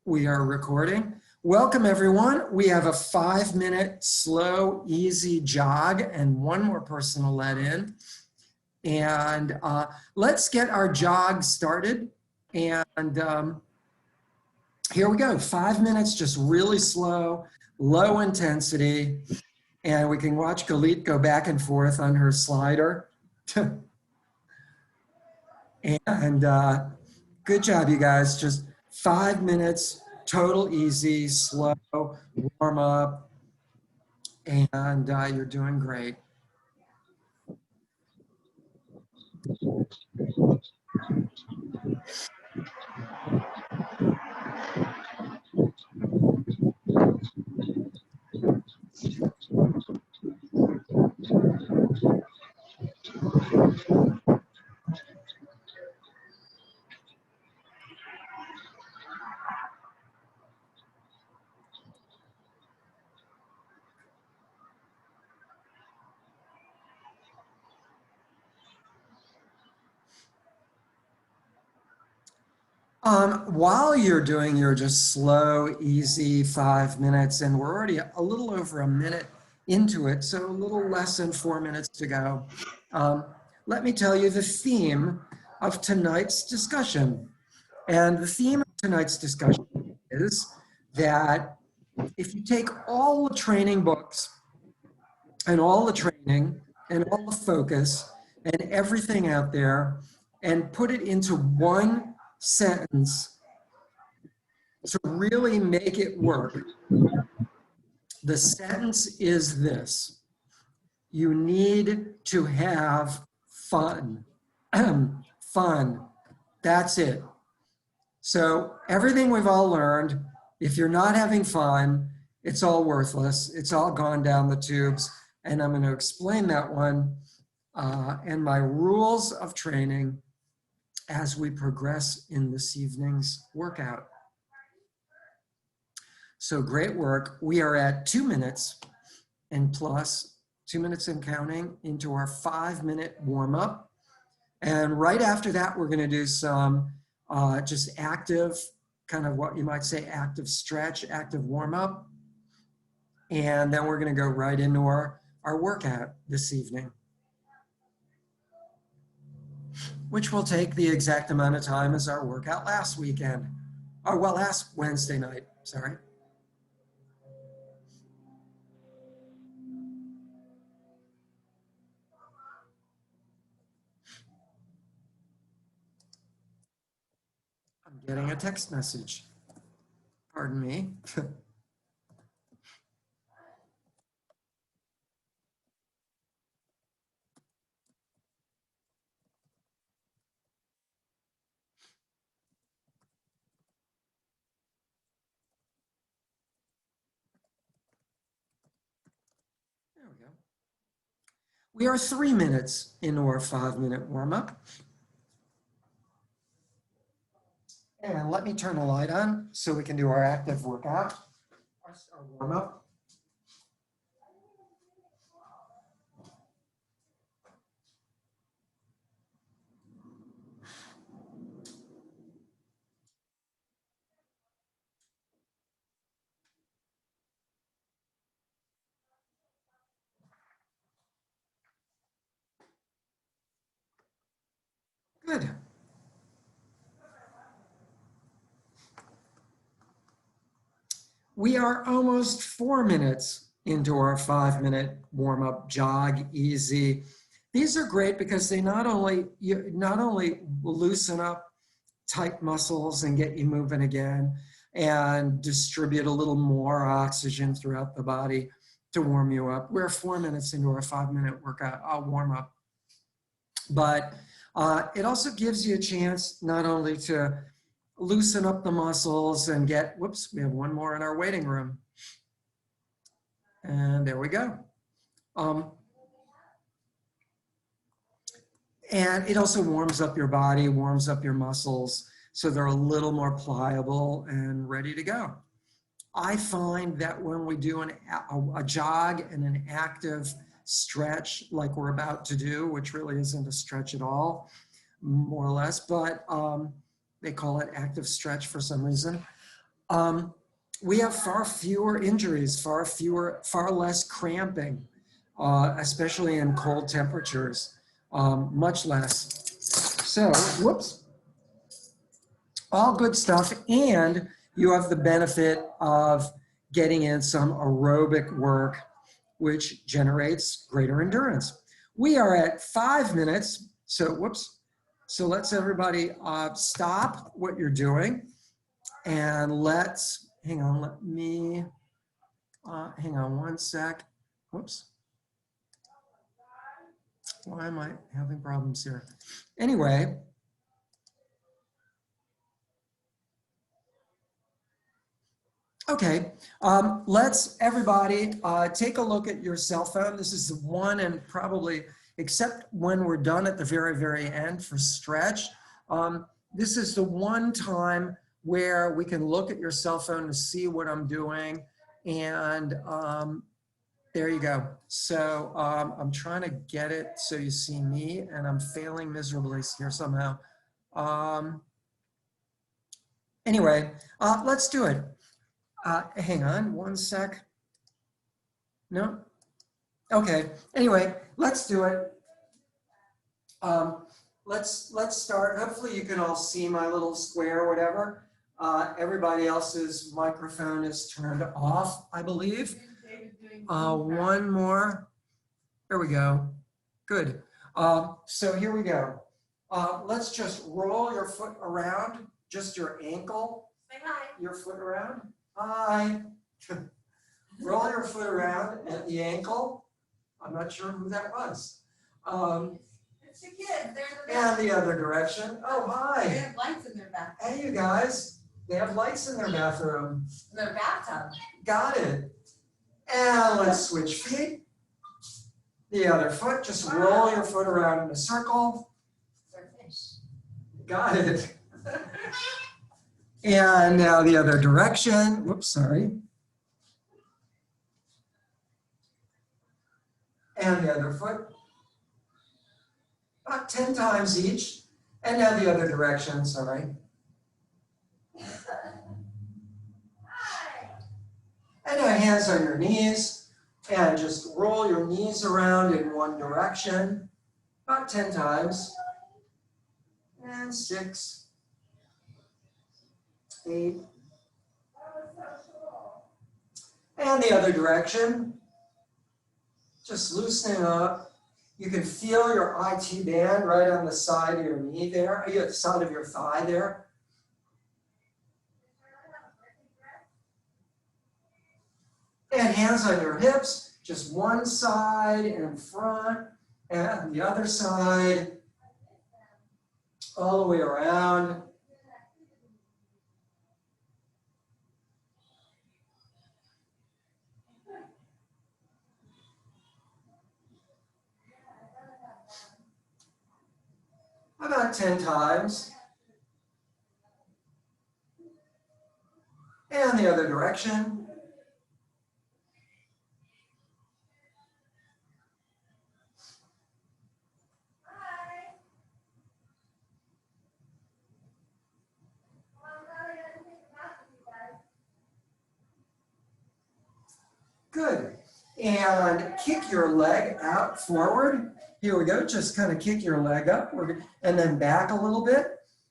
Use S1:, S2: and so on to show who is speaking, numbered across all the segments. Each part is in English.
S1: We are recording. Welcome everyone. We have a 5-minute slow, easy jog and one more person to let in. And let's get our jog started. And here we go. 5 minutes, just really slow, low intensity. And we can watch Galit go back and forth on her slider. And good job, you guys. Just 5 minutes, total easy, slow, warm up, and you're doing great. While you're doing your just slow, easy 5 minutes, and we're already a little over a minute into it, so a little less than 4 minutes to go, let me tell you the theme of tonight's discussion. And the theme of tonight's discussion is that if you take all the training books and all the training and all the focus and everything out there and put it into one sentence to really make it work, the sentence is this: you need to have fun. Fun. That's it. So everything we've all learned, if you're not having fun, it's all worthless. It's all gone down the tubes. And I'm going to explain that one and my rules of training as we progress in this evening's workout. So great work. We are at 2 minutes and plus, 2 minutes and counting into our 5-minute warm up. And right after that, we're going to do some just active, kind of what you might say, active stretch, active warm up. And then we're going to go right into our workout this evening, which will take the exact amount of time as our workout last weekend. Or well, last Wednesday night, sorry. I'm getting a text message. Pardon me. There we go. We are 3 minutes into our 5-minute warm up. And let me turn the light on so we can do our active workout, our warm up. Good. We are almost 4 minutes into our 5-minute warm-up jog easy. These are great because they not only loosen up tight muscles and get you moving again and distribute a little more oxygen throughout the body to warm you up. We're 4 minutes into our 5-minute workout, warm up. But it also gives you a chance not only to loosen up the muscles and get, whoops, we have one more in our waiting room. And there we go. And it also warms up your body, warms up your muscles, so they're a little more pliable and ready to go. I find that when we do a jog and an active stretch like we're about to do, which really isn't a stretch at all, more or less, but they call it active stretch for some reason. we have far fewer injuries, far less cramping, especially in cold temperatures, much less. So, whoops, all good stuff. And you have the benefit of getting in some aerobic work, which generates greater endurance. We are at 5 minutes. So, whoops. So let's everybody stop what you're doing and let's, hang on, let me, hang on one sec. Whoops. Why am I having problems here? Anyway. Okay, let's everybody take a look at your cell phone. This is the one, and probably, except when we're done at the very, very end for stretch, this is the one time where we can look at your cell phone to see what I'm doing. And there you go. So I'm trying to get it so you see me, and I'm failing miserably here somehow. Anyway, let's do it. Hang on one sec. No? Okay. Anyway, let's do it. Let's start. Hopefully you can all see my little square or whatever. Everybody else's microphone is turned off, I believe. One more. There we go. Good. So here we go. Let's just roll your foot around, just your ankle. Say hi. Your foot around. Hi. Roll your foot around at the ankle. I'm not sure who that was.
S2: It's the kids.
S1: And the other direction. Oh, hi.
S2: They have lights in their bathroom.
S1: Hey, you guys. They have lights in their bathroom.
S2: In their bathtub.
S1: Got it. And let's switch feet. The other foot. Just roll your foot around in a circle.
S2: They're fish.
S1: Got it. And now the other direction. Whoops, sorry. And the other foot. About 10 times each. And now the other direction, sorry. And now hands on your knees. And just roll your knees around in one direction. About 10 times. And 6. 8. And the other direction. Just loosening up. You can feel your IT band right on the side of your knee there, the side of your thigh there. And hands on your hips, just one side in front and the other side, all the way around. About 10 times. And the other direction. Good. And kick your leg out forward. Here we go. Just kind of kick your leg up and then back a little bit.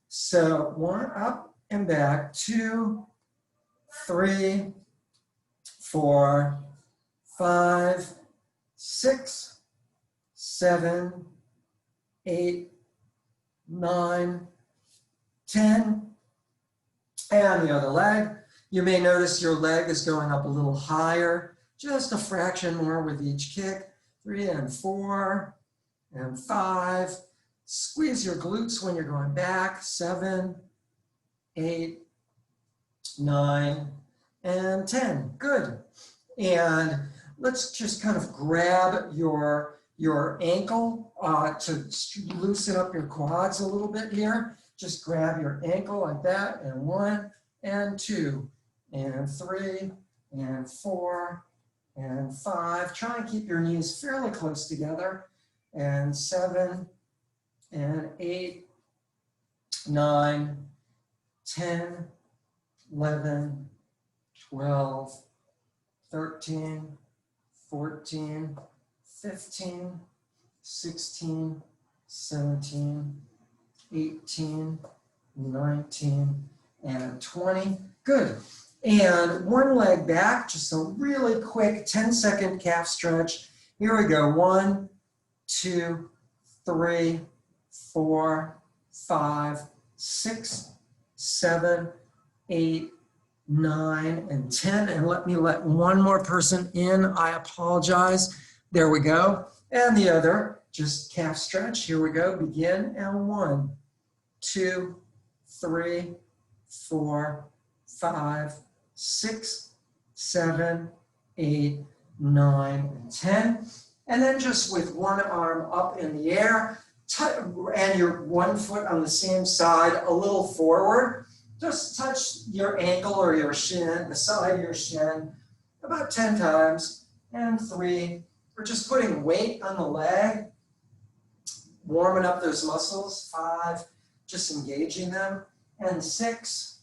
S1: So 1, up and back, 2, 3, 4, 5, 6, 7, 8, 9, 10. And the other leg. You may notice your leg is going up a little higher, just a fraction more with each kick. 3 and 4 and 5. Squeeze your glutes when you're going back. 7, 8, 9, and 10. Good. And let's just kind of grab your ankle to loosen up your quads a little bit here. Just grab your ankle like that. And 1 and 2 and 3 and 4 and 5. Try and keep your knees fairly close together. And 7 and 8, 9, 10, 11, 12, 13, 14, 15, 16, 17, 18, 19, and 20. Good. And one leg back, just a really quick 10-second calf stretch. Here we go. 1, 2, 3, 4, 5, 6, 7, 8, 9, and 10. And let me let one more person in. I apologize. There we go. And the other, just calf stretch. Here we go. Begin. And 1, 2, 3, 4, 5, 6, 7, 8, 9, and 10. And then just with one arm up in the air, and your one foot on the same side, a little forward. Just touch your ankle or your shin, the side of your shin, about 10 times. And 3, we're just putting weight on the leg, warming up those muscles. 5, just engaging them. And 6,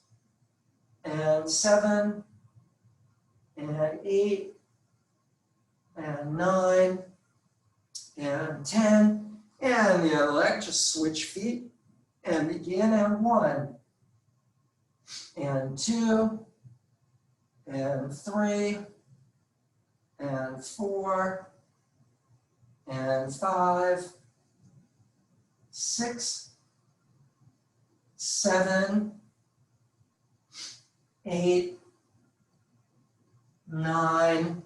S1: and 7, and 8, and 9, and 10. And the other leg, just switch feet and begin at 1, and 2, and 3, and 4, and 5, 6, 7, 8, 9,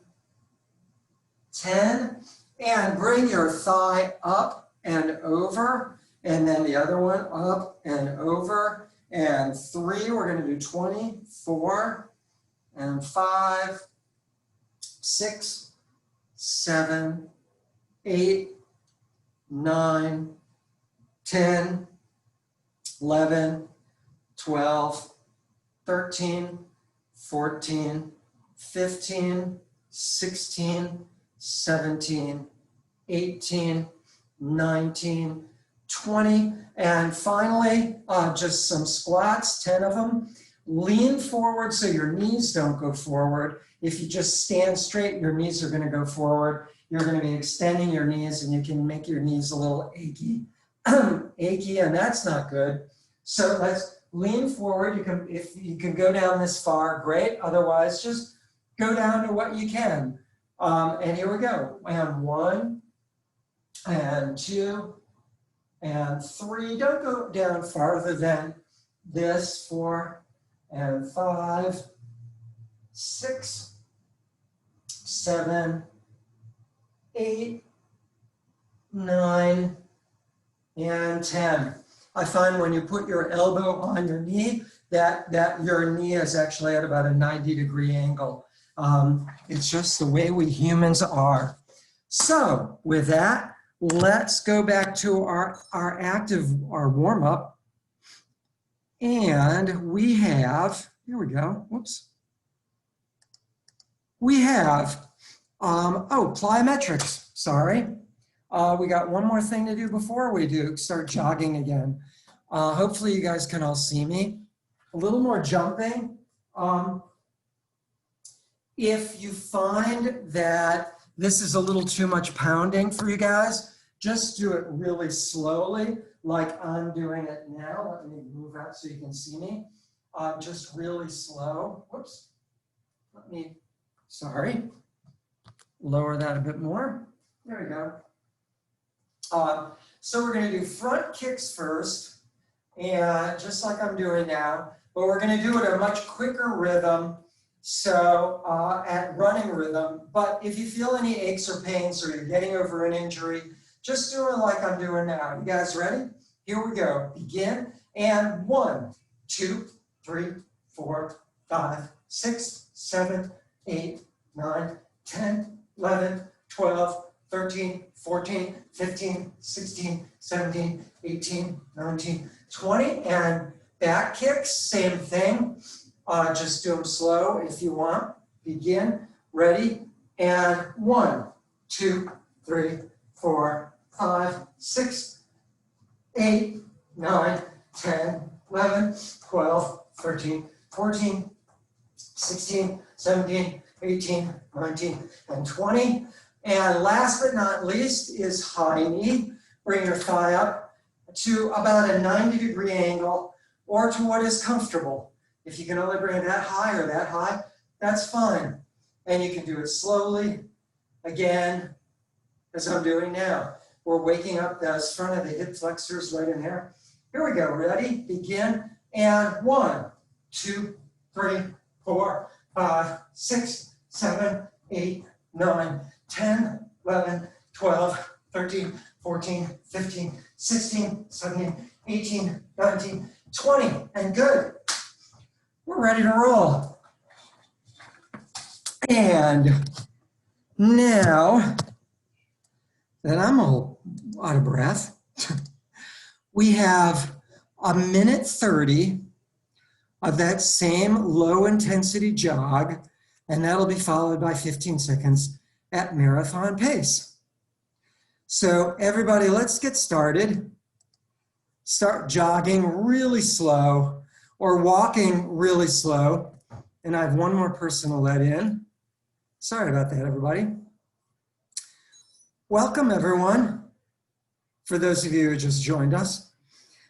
S1: 10. And bring your thigh up and over, and then the other one up and over, and 3, we're going to do 20, 4, and 5, 6, 7, 8, 9, 10, 11, 12, 13, 14, 15, 16, 17, 18, 19, 20, and finally, just some squats, 10 of them. Lean forward so your knees don't go forward. If you just stand straight, your knees are going to go forward. You're going to be extending your knees, and you can make your knees a little achy, and that's not good. So let's lean forward. If you can go down this far, great. Otherwise, just go down to what you can. And here we go. And 1, and 2, and 3. Don't go down farther than this. 4, and 5, 6, 7, 8, 9, and 10. I find when you put your elbow on your knee, that your knee is actually at about a 90-degree angle. It's just the way we humans are. So with that, let's go back to our warm-up. And we have, here we go, whoops. We have, plyometrics, sorry. We got one more thing to do before we start jogging again. Hopefully you guys can all see me. A little more jumping. If you find that this is a little too much pounding for you guys, just do it really slowly, like I'm doing it now. Let me move out so you can see me. Just really slow. Whoops. Lower that a bit more. There we go. So we're going to do front kicks first, and just like I'm doing now, but we're going to do it at a much quicker rhythm, so at running rhythm. But if you feel any aches or pains or you're getting over an injury, just do it like I'm doing now. You guys ready? Here we go. Begin. And 1, 2, 3, 4, 5, 6, 7, 8, 9, 10, 11, 12, 13, 14, 15, 16, 17, 18, 19, 20. And back kicks, same thing. Just do them slow if you want. Begin. Ready. And 1, 2, 3, 4, 5, 6, 8, 9, 10, 11, 12, 13, 14, 16, 17, 18, 19, and 20. And last but not least is high knee. Bring your thigh up to about a 90-degree angle or to what is comfortable. If you can only bring it that high or that high, that's fine. And you can do it slowly, again, as I'm doing now. We're waking up those front of the hip flexors right in there. Here we go, ready, begin, and 1, 2, 3, 4, 5, 6, 7, 8, 9, 10, 11, 12, 13, 14, 15, 16, 17, 18, 19, 20, and good. We're ready to roll. And now that I'm all out of breath, we have a minute 30 of that same low intensity jog, and that'll be followed by 15 seconds at marathon pace. So everybody, let's get started. Start jogging really slow or walking really slow. And I have one more person to let in. Sorry about that, everybody. Welcome, everyone, for those of you who just joined us.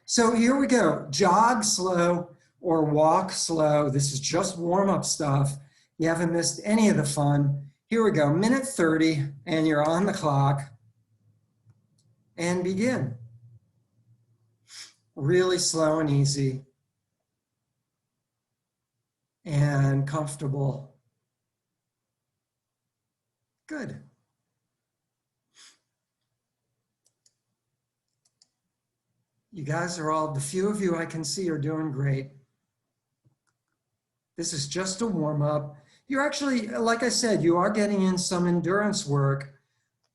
S1: So here we go. Jog slow or walk slow. This is just warm-up stuff. You haven't missed any of the fun. Here we go, minute 30, and you're on the clock. And begin. Really slow and easy. And comfortable. Good. You guys are all, the few of you I can see are doing great. This is just a warm-up. You're actually, like I said, you are getting in some endurance work.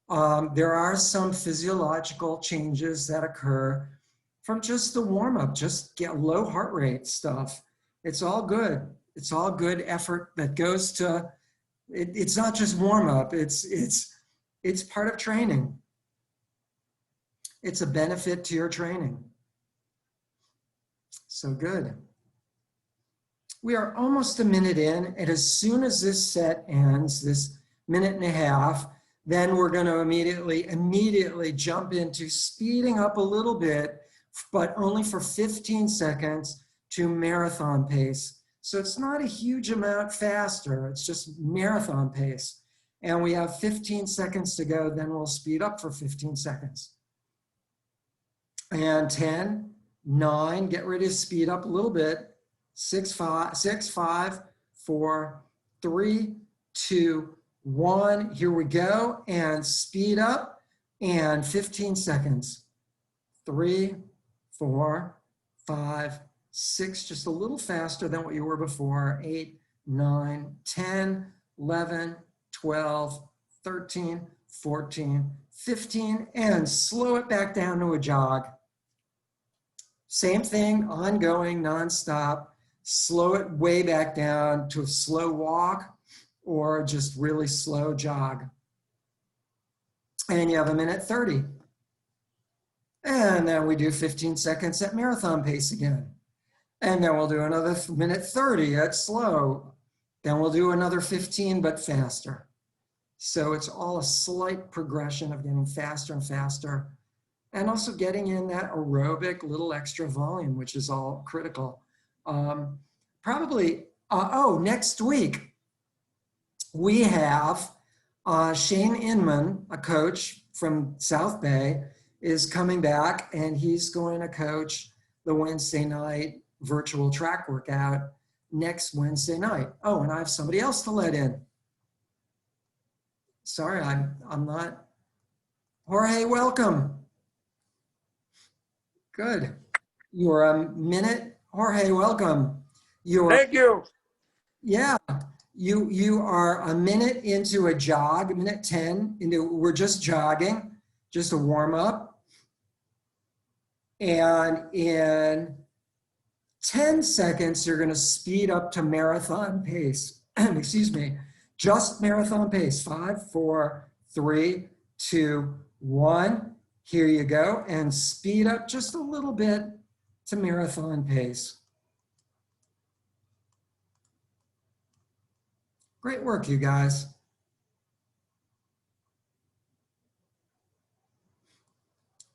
S1: There are some physiological changes that occur from just the warm-up, just get low heart rate stuff. It's all good. It's all good effort that goes to, it's not just warm-up, it's part of training. It's a benefit to your training. So good. We are almost a minute in, and as soon as this set ends, this minute and a half, then we're going to immediately jump into speeding up a little bit, but only for 15 seconds to marathon pace. So it's not a huge amount faster, it's just marathon pace. And we have 15 seconds to go, then we'll speed up for 15 seconds. And 10, 9, get ready to speed up a little bit. 6, 5, 4, 3, 2, 1. Here we go. And speed up. And 15 seconds. 3, 4, 5, 6. Just a little faster than what you were before. 8, 9, 10, 11, 12, 13, 14, 15. And slow it back down to a jog. Same thing, ongoing, nonstop. Slow it way back down to a slow walk or just really slow jog. And you have a minute 30. And then we do 15 seconds at marathon pace again. And then we'll do another minute 30 at slow. Then we'll do another 15, but faster. So it's all a slight progression of getting faster and faster. And also getting in that aerobic little extra volume, which is all critical. Next week, we have Shane Inman, a coach from South Bay, is coming back, and he's going to coach the Wednesday night virtual track workout next Wednesday night. Oh, and I have somebody else to let in. Sorry, I'm not. Jorge, welcome. Good. You're a minute. Jorge, welcome.
S3: Thank you.
S1: Yeah. You are a minute into a jog, minute 10 into, we're just jogging, just a warm up. And in 10 seconds, you're going to speed up to marathon pace. Excuse me, just marathon pace. 5, 4, 3, 2, 1. Here you go. And speed up just a little bit to marathon pace. Great work, you guys.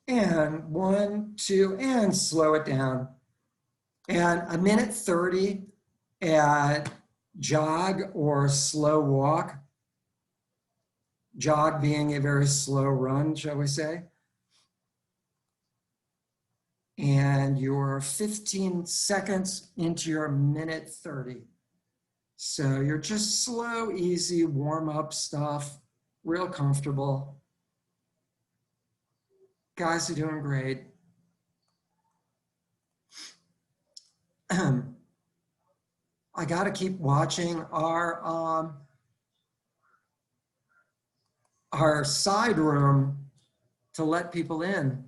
S1: And 1, 2, and slow it down. And a minute 30 at jog or slow walk. Jog being a very slow run, shall we say. And you're 15 seconds into your minute 30. So you're just slow, easy, warm up stuff, real comfortable. Guys are doing great. I got to keep watching our side room to let people in.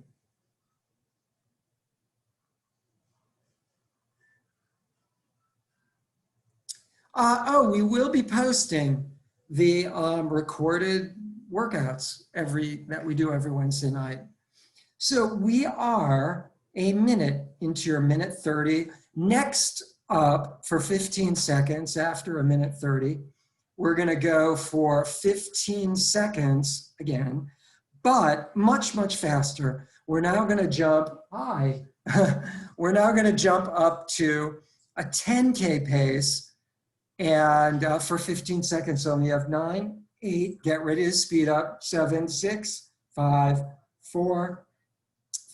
S1: We will be posting the recorded workouts that we do every Wednesday night. So we are a minute into your minute 30. Next up, for 15 seconds after a minute 30, we're going to go for 15 seconds again, but much, much faster. We're now going to jump high. We're now going to jump up to a 10K pace. And for 15 seconds, so you have 9, 8, get ready to speed up, 7, 6, 5, 4,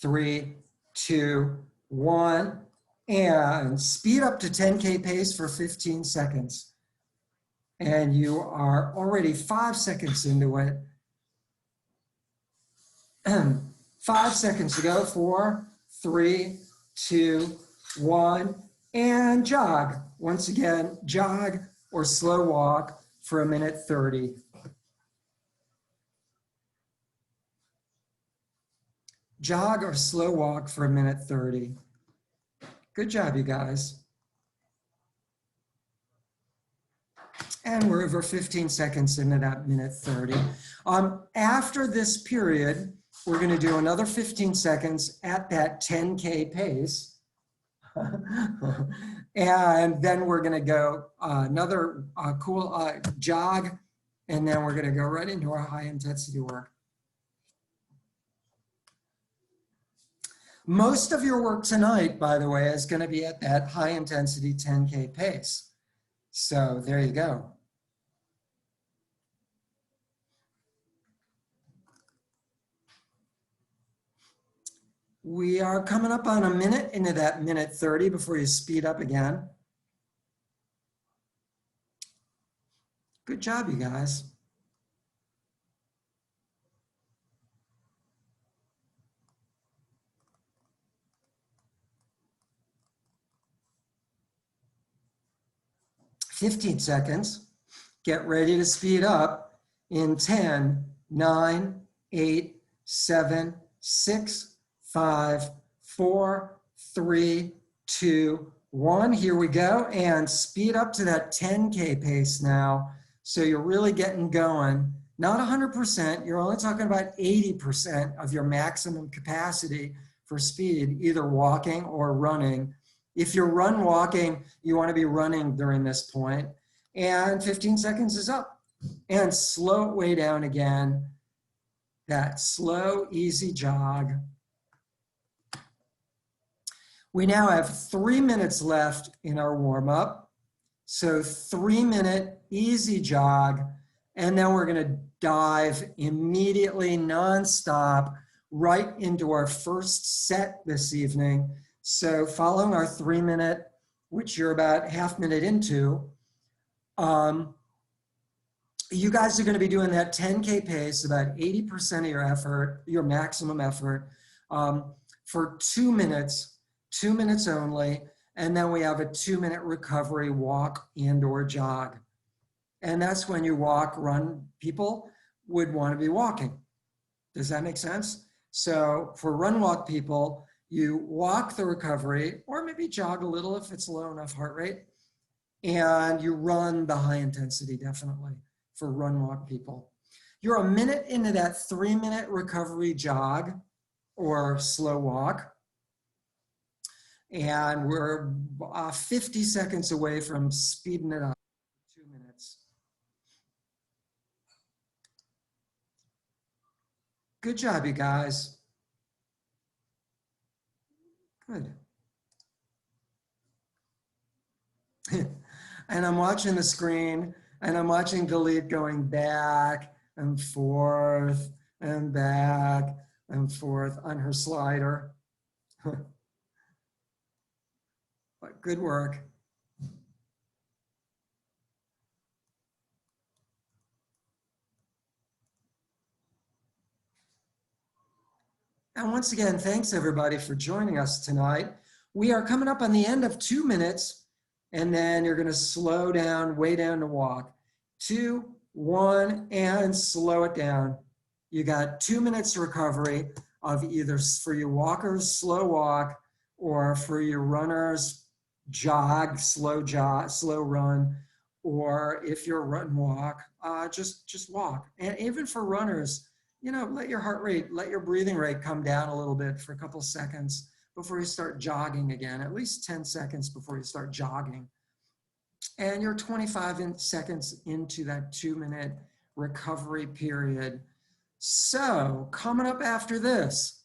S1: 3, 2, 1, and speed up to 10K pace for 15 seconds. And you are already 5 seconds into it. 5 seconds to go, 4, 3, 2, 1, and jog. Once again, jog or slow walk for a minute 30. Jog or slow walk for a minute 30. Good job, you guys. And we're over 15 seconds into that minute 30. After this period, we're going to do another 15 seconds at that 10K pace. And then we're going to go another cool jog, and then we're going to go right into our high intensity work. Most of your work tonight, by the way, is going to be at that high intensity 10K pace. So there you go. We are coming up on a minute into that minute 30 before you speed up again. Good job, you guys. "15 seconds. Get ready to speed up in 10, 9, 8, 7, 6, 5, 4, 3, 2, 1. Here we go. And speed up to that 10K pace now. So you're really getting going. Not 100%. You're only talking about 80% of your maximum capacity for speed, either walking or running. If you're walking, you want to be running during this point. And 15 seconds is up. And slow it way down again. That slow, easy jog. We now have 3 minutes left in our warm-up. So 3-minute easy jog. And then we're going to dive immediately, nonstop, right into our first set this evening. So following our 3-minute, which you're about half minute into, you guys are going to be doing that 10K pace, about 80% of your effort, your maximum effort, for 2 minutes, 2 minutes only. And then we have a 2-minute recovery walk and or jog. And that's when you walk, run, people would want to be walking. Does that make sense? So for run walk people, you walk the recovery or maybe jog a little if it's low enough heart rate, and you run the high intensity definitely for run walk people. You're a minute into that 3-minute recovery jog or slow walk. And we're 50 seconds away from speeding it up. 2 minutes. Good job, you guys. Good. And I'm watching the screen and I'm watching Galit going back and forth and back and forth on her slider. But good work. And once again, thanks everybody for joining us tonight. We are coming up on the end of 2 minutes, and then you're gonna slow down, way down to walk. 2, 1, and slow it down. You got 2 minutes recovery of either for your walkers, slow walk, or for your runners, jog, slow run, or if you're run walk, just walk. And even for runners, you know, let your heart rate, let your breathing rate come down a little bit for a couple seconds before you start jogging again, at least 10 seconds before you start jogging. And you're 25 seconds into that 2 minute recovery period. So coming up after this,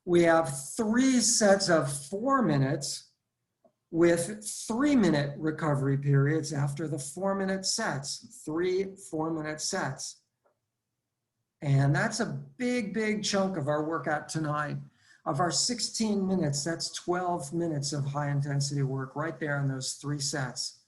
S1: we have 3 sets of 4 minutes with 3 minute recovery periods after the 4 minute sets, 3 4-minute sets. And that's a big, big chunk of our workout tonight. Of our 16 minutes, that's 12 minutes of high intensity work right there in those 3 sets.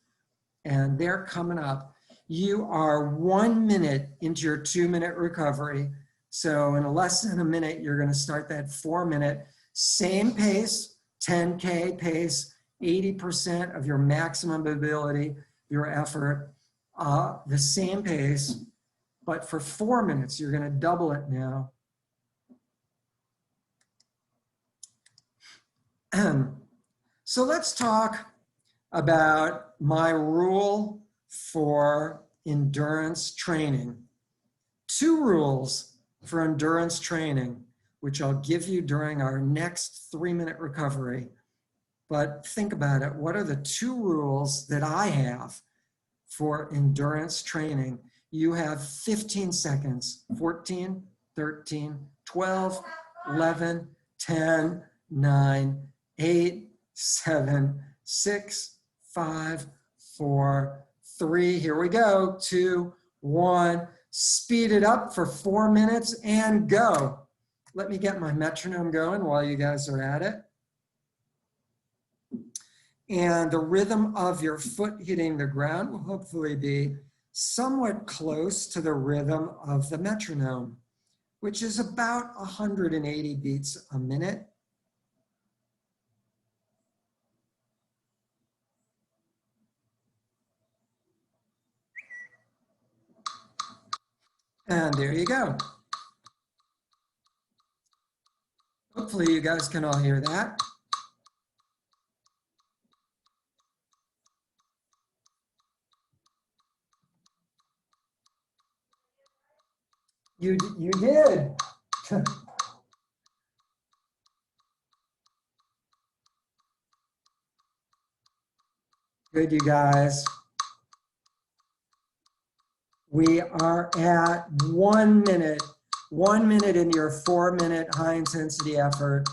S1: And they're coming up. You are 1 minute into your 2 minute recovery. So in less than a minute, you're gonna start that 4 minute, same pace, 10K pace, 80% of your maximum ability, your effort, the same pace. But for 4 minutes, you're gonna double it now. So let's talk about my rule for endurance training. 2 rules for endurance training, which I'll give you during our next 3 minute recovery. But think about it. What are the 2 rules that I have for endurance training? You have 15 seconds, 14, 13, 12, 11, 10, 9, 8, 7, 6, 5, 4, 3, here we go, 2, 1. Speed it up for 4 minutes and go. Let me get my metronome going while you guys are at it. And the rhythm of your foot hitting the ground will hopefully be somewhat close to the rhythm of the metronome, which is about 180 beats a minute. And there you go. Hopefully you guys can all hear that. You did. Good, you guys. We are at 1 minute. 1 minute in your 4 minute high intensity effort.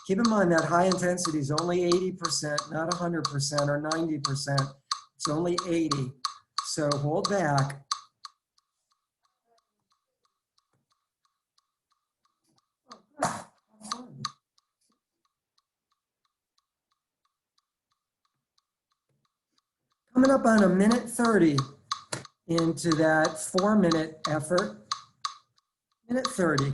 S1: Keep in mind that high intensity is only 80%, not 100% or 90%. It's only 80. So hold back. Coming up on 1:30 into that 4 minute effort. 1:30.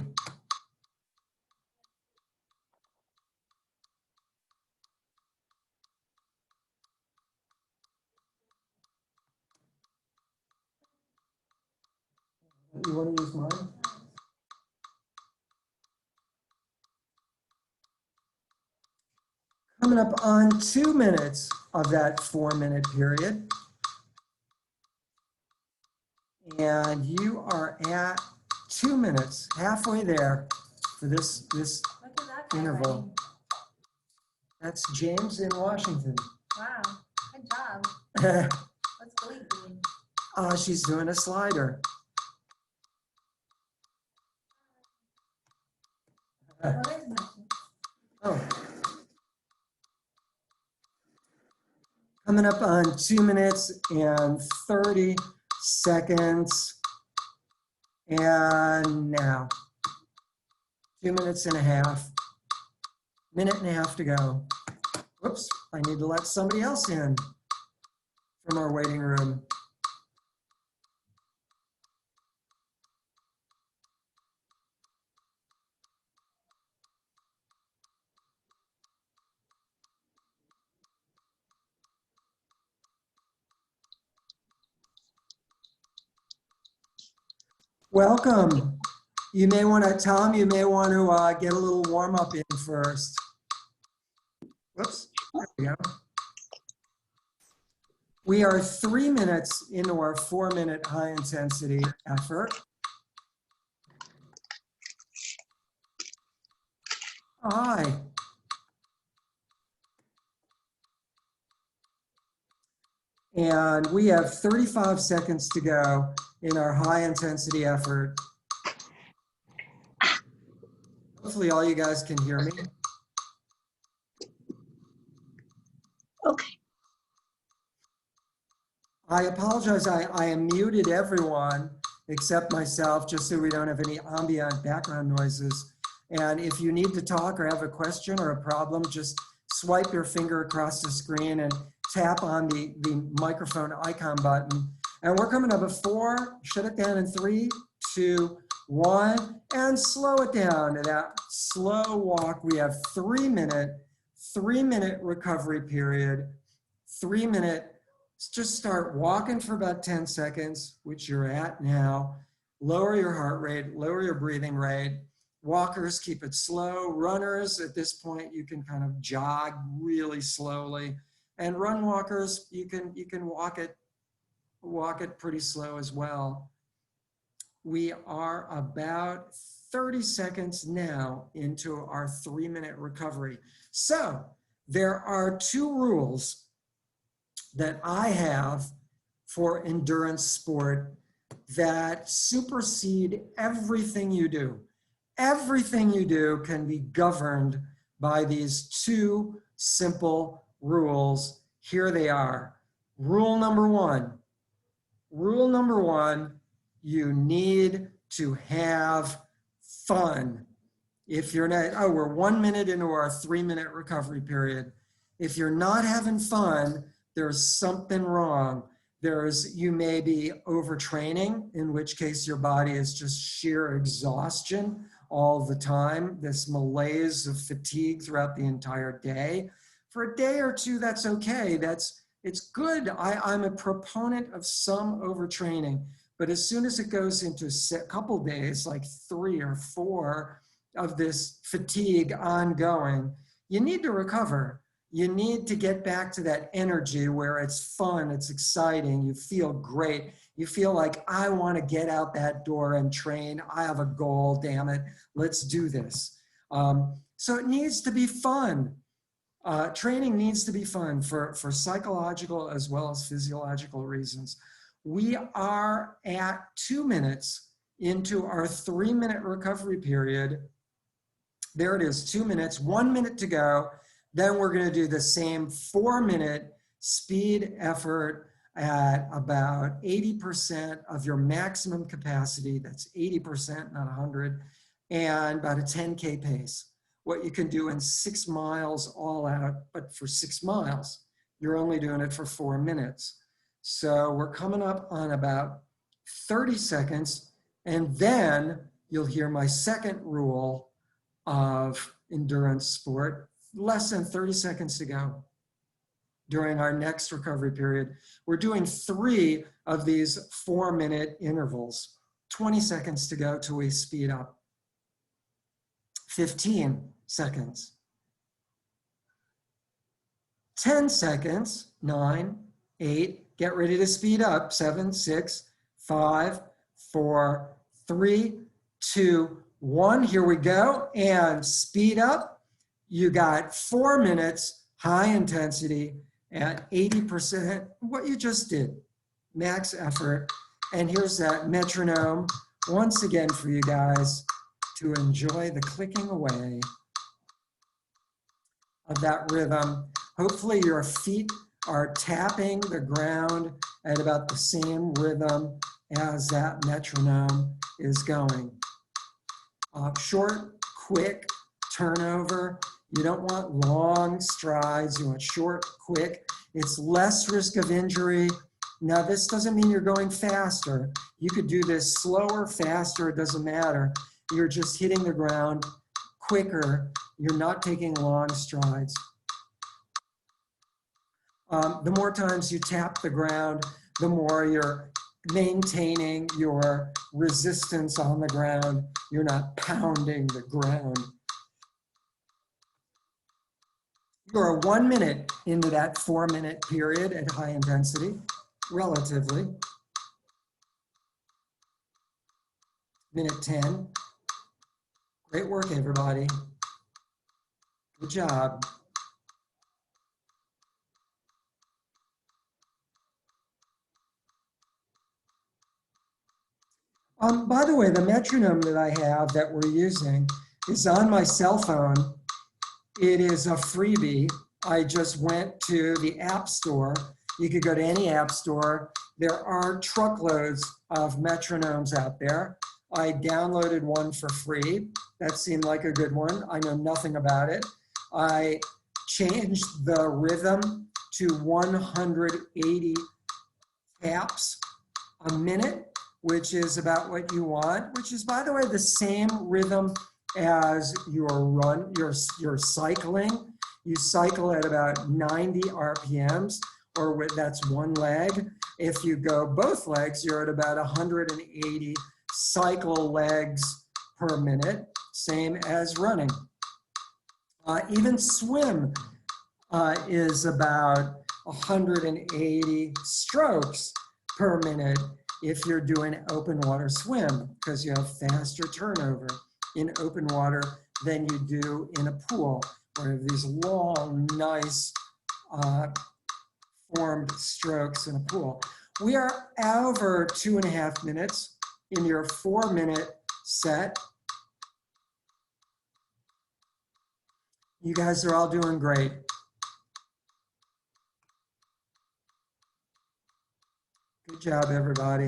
S1: You want to use mine? Coming up on 2 minutes of that 4 minute period. And you are at 2 minutes, halfway there for this interval.
S2: Writing.
S1: That's James in Washington.
S2: Wow, good job. What's Glee doing?
S1: She's doing a slider.
S2: Well, there's nothing.
S1: Oh. Coming up on 2 minutes and 30 seconds. And now, 2 minutes and a half, minute and a half to go. Whoops, I need to let somebody else in from our waiting room. Welcome. You may want to, Tom, you may want to get a little warm up in first. Whoops, there we go. We are 3 minutes into our 4-minute high intensity effort. Hi. And we have 35 seconds to go in our high intensity effort. Hopefully all you guys can hear me.
S3: Okay.
S1: I apologize, I am muted everyone except myself, just so we don't have any ambient background noises. And if you need to talk or have a question or a problem, just swipe your finger across the screen and tap on the microphone icon button. And we're coming up at 4, shut it down in 3, 2, 1, and slow it down to that slow walk. We have 3 minute recovery period, 3 minute. Just start walking for about 10 seconds, which you're at now. Lower your heart rate, lower your breathing rate. Walkers, keep it slow. Runners, at this point, you can kind of jog really slowly. And run walkers, you can walk it pretty slow as well. We are about 30 seconds now into our 3 minute recovery. So there are 2 rules that I have for endurance sport that supersede everything you do. Everything you do can be governed by these 2 simple rules. Here they are. Rule number 1. Rule number 1, you need to have fun. If you're not, oh, we're 1 minute into our 3 minute recovery period. If you're not having fun, there's something wrong. You may be overtraining, in which case your body is just sheer exhaustion all the time, this malaise of fatigue throughout the entire day. For a day or 2, that's okay. It's good. I'm a proponent of some overtraining, but as soon as it goes into a couple days, like 3 or 4 of this fatigue ongoing, you need to recover. You need to get back to that energy where it's fun, it's exciting, you feel great. You feel like, I want to get out that door and train. I have a goal, damn it, let's do this. So it needs to be fun. Training needs to be fun for psychological as well as physiological reasons. We are at 2 minutes into our 3 minute recovery period. There it is, 2 minutes, 1 minute to go. Then we're going to do the same 4 minute speed effort at about 80% of your maximum capacity. That's 80%, not 100, and about a 10K pace. What you can do in 6 miles all out, but for 6 miles, you're only doing it for 4 minutes. So we're coming up on about 30 seconds, and then you'll hear my second rule of endurance sport. Less than 30 seconds to go during our next recovery period. We're doing 3 of these 4 minute intervals. 20 seconds to go till we speed up. 15 seconds. 10 seconds, 9, 8, get ready to speed up. 7, 6, 5, 4, 3, 2, 1. Here we go, and speed up. You got 4 minutes, high intensity at 80%, what you just did, max effort. And here's that metronome once again for you guys. to enjoy the clicking away of that rhythm. Hopefully your feet are tapping the ground at about the same rhythm as that metronome is going. Short, quick turnover. You don't want long strides. You want short, quick. It's less risk of injury. Now, this doesn't mean you're going faster. You could do this slower, faster, it doesn't matter. You're just hitting the ground quicker. You're not taking long strides. The more times you tap the ground, the more you're maintaining your resistance on the ground. You're not pounding the ground. You're 1 minute into that 4-minute period at high intensity, relatively. Minute 10. Great work, everybody. Good job. By the way, the metronome that I have that we're using is on my cell phone. It is a freebie. I just went to the App Store. You could go to any App Store. There are truckloads of metronomes out there. I downloaded one for free. That seemed like a good one. I know nothing about it. I changed the rhythm to 180 taps a minute, which is about what you want, which is, by the way, the same rhythm as your cycling. You cycle at about 90 RPMs, or that's one leg. If you go both legs, you're at about 180 cycle legs per minute, same as running. Even swim is about 180 strokes per minute if you're doing open water swim, because you have faster turnover in open water than you do in a pool, where you have these long, nice formed strokes in a pool. We are over 2.5 minutes in your 4-minute set. You guys are all doing great. Good job, everybody.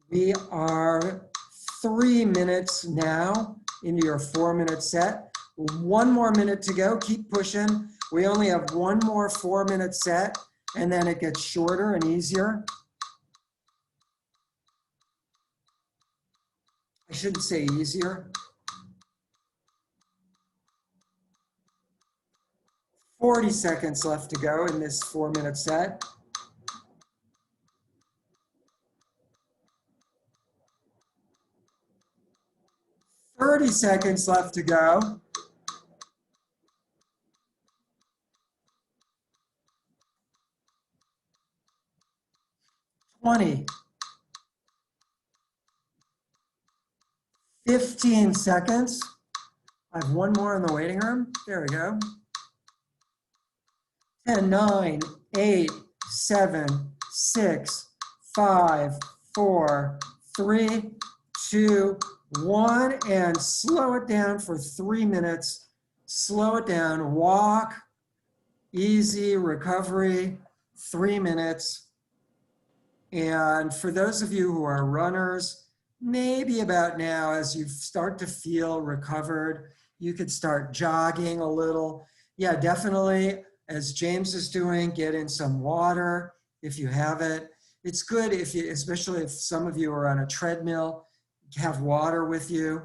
S1: We are 3 minutes now into your 4-minute set. 1 more minute to go. Keep pushing. We only have 1 more 4-minute set, and then it gets shorter and easier. I shouldn't say easier. 40 seconds left to go in this 4-minute set. Thirty seconds left to go. 20. 15 seconds. I have 1 more in the waiting room. There we go. 10, 9, 8, 7, 6, 5, 4, 3, 2, 1, and slow it down for 3 minutes. Slow it down, walk, easy recovery, 3 minutes. And for those of you who are runners, maybe about now, as you start to feel recovered, you could start jogging a little. Yeah, definitely, as James is doing, get in some water if you have it. It's good if you, especially if some of you are on a treadmill, have water with you.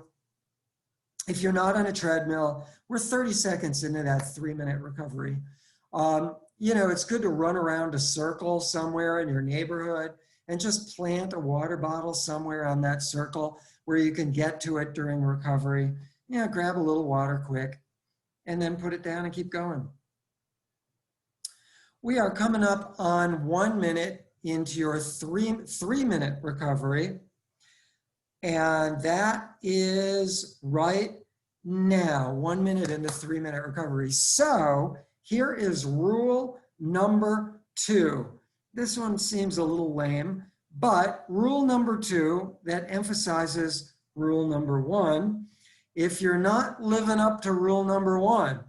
S1: If you're not on a treadmill, we're 30 seconds into that 3-minute recovery. You know, it's good to run around a circle somewhere in your neighborhood and just plant a water bottle somewhere on that circle where you can get to it during recovery. You know, grab a little water quick and then put it down and keep going. We are coming up on 1 minute into your three-minute recovery. And that is right now, 1 minute into 3-minute recovery. So here is rule number 2. This one seems a little lame, But rule number 2 that emphasizes rule number 1, if you're not living up to rule number 1,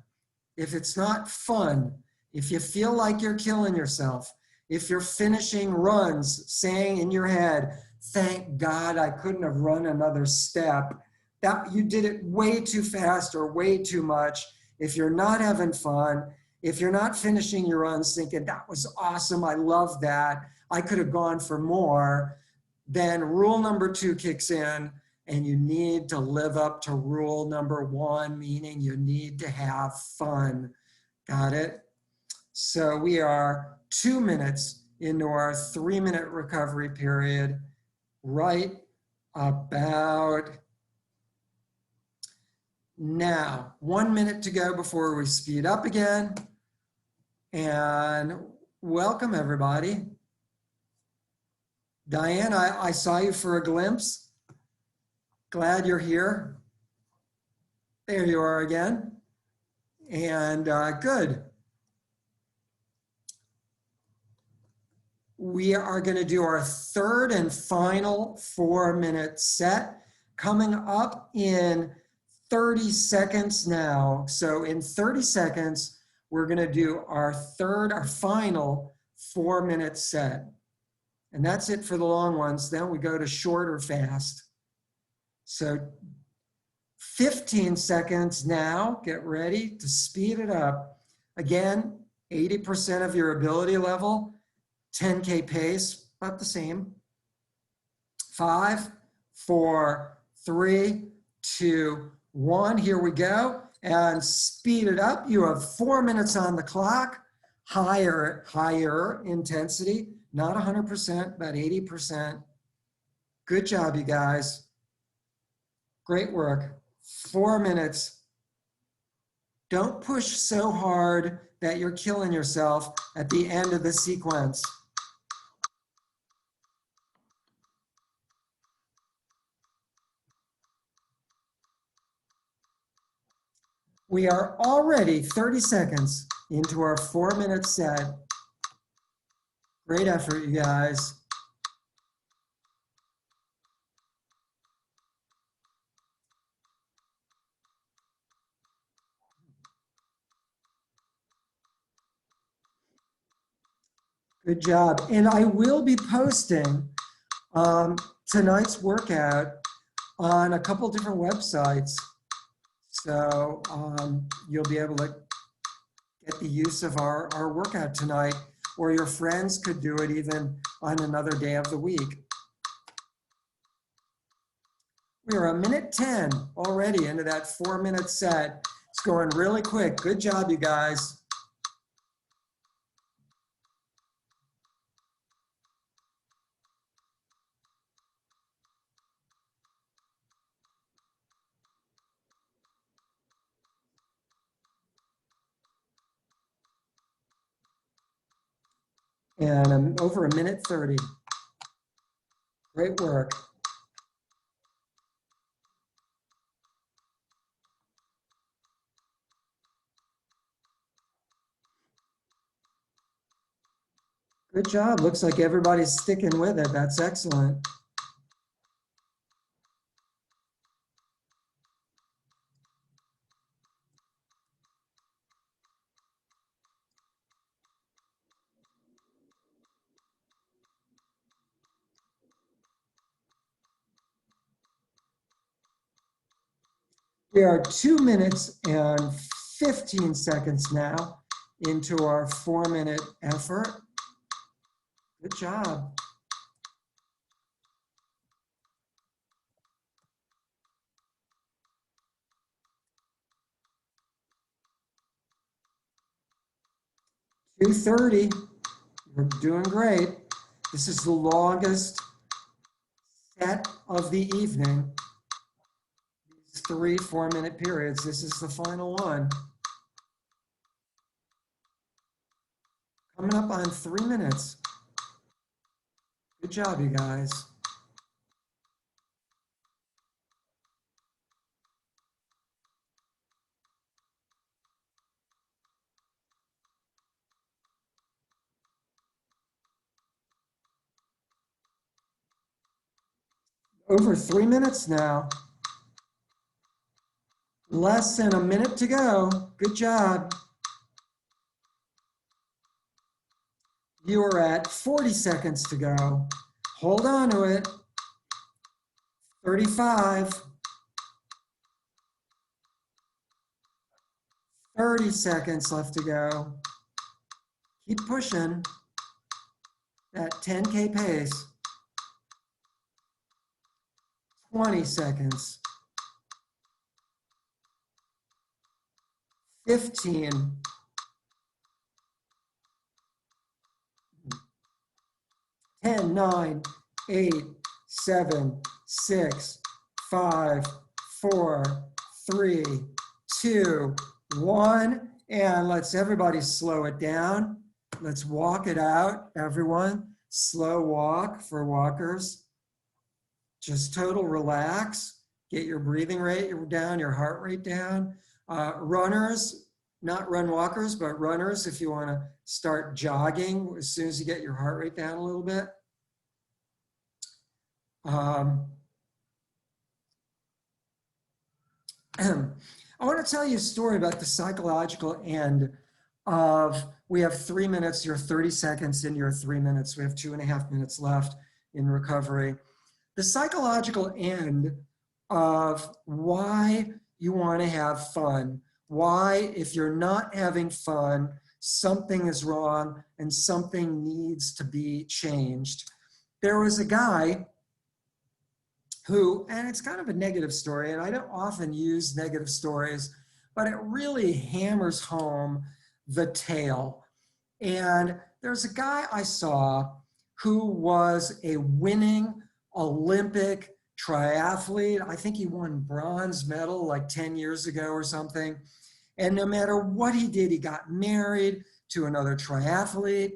S1: if it's not fun, if you feel like you're killing yourself, if you're finishing runs saying in your head, thank God I couldn't have run another step, that you did it way too fast or way too much, if you're not having fun, if you're not finishing your runs thinking that was awesome, I love that, I could have gone for more, then rule number 2 kicks in and you need to live up to rule number 1, meaning you need to have fun. Got it? So we are 2 minutes into our 3-minute recovery period, right about now. 1 minute to go before we speed up again. And welcome, everybody. Diane, I saw you for a glimpse. Glad you're here. There you are again. And good. We are going to do our third and final 4-minute set coming up in 30 seconds now. So in 30 seconds, we're going to do our final 4-minute set. And that's it for the long ones. Then we go to short or fast. So 15 seconds now. Get ready to speed it up. Again, 80% of your ability level, 10K pace, about the same. 5, 4, 3, 2, 1. Here we go. And speed it up. You have 4 minutes on the clock. Higher intensity. Not 100%, about 80%. Good job, you guys. Great work. 4 minutes. Don't push so hard that you're killing yourself at the end of the sequence. We are already 30 seconds into our 4-minute set. Great effort, you guys. Good job. And I will be posting tonight's workout on a couple different websites. So you'll be able to get the use of our workout tonight, or your friends could do it even on another day of the week. We are 1:10 already into that 4-minute set. It's going really quick. Good job, you guys. And I'm over 1:30. Great work. Good job. Looks like everybody's sticking with it. That's excellent. We are 2 minutes and 15 seconds now into our 4-minute effort. Good job. $2:30. You're doing great. This is the longest set of the evening. These 3 4-minute periods. This is the final one. Coming up on 3 minutes. Good job, you guys. Over 3 minutes now. Less than a minute to go. Good job. You are at 40 seconds to go. Hold on to it. 35. 30 seconds left to go. Keep pushing that 10K pace. 20 seconds. 15. 10, 9, 8, 7, 6, 5, 4, 3, 2, 1. And let's everybody slow it down. Let's walk it out, everyone. Slow walk for walkers. Just total relax. Get your breathing rate down, your heart rate down. Runners, not run walkers, but runners, if you want to start jogging as soon as you get your heart rate down a little bit. I want to tell you a story about the psychological end of, we have 3 minutes, you're 30 seconds in your 3 minutes. We have 2.5 minutes left in recovery. The psychological end of why you want to have fun. Why, if you're not having fun, something is wrong and something needs to be changed. There was a guy who, and it's kind of a negative story, and I don't often use negative stories, but it really hammers home the tale. And there's a guy I saw who was a winning Olympic triathlete. I think he won bronze medal like 10 years ago or something. And no matter what he did, he got married to another triathlete,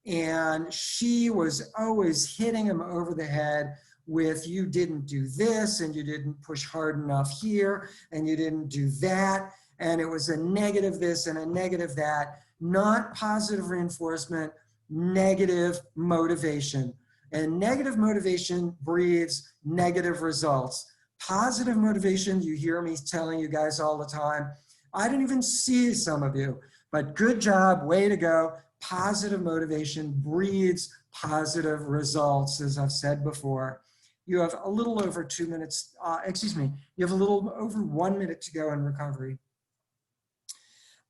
S1: and she was always hitting him over the head with, you didn't do this, and you didn't push hard enough here, and you didn't do that. And it was a negative this and a negative that, not positive reinforcement, negative motivation. And negative motivation breeds negative results. Positive motivation, you hear me telling you guys all the time. I didn't even see some of you, but good job, way to go. Positive motivation breeds positive results, as I've said before. You have a little over 2 minutes, you have a little over 1 minute to go in recovery.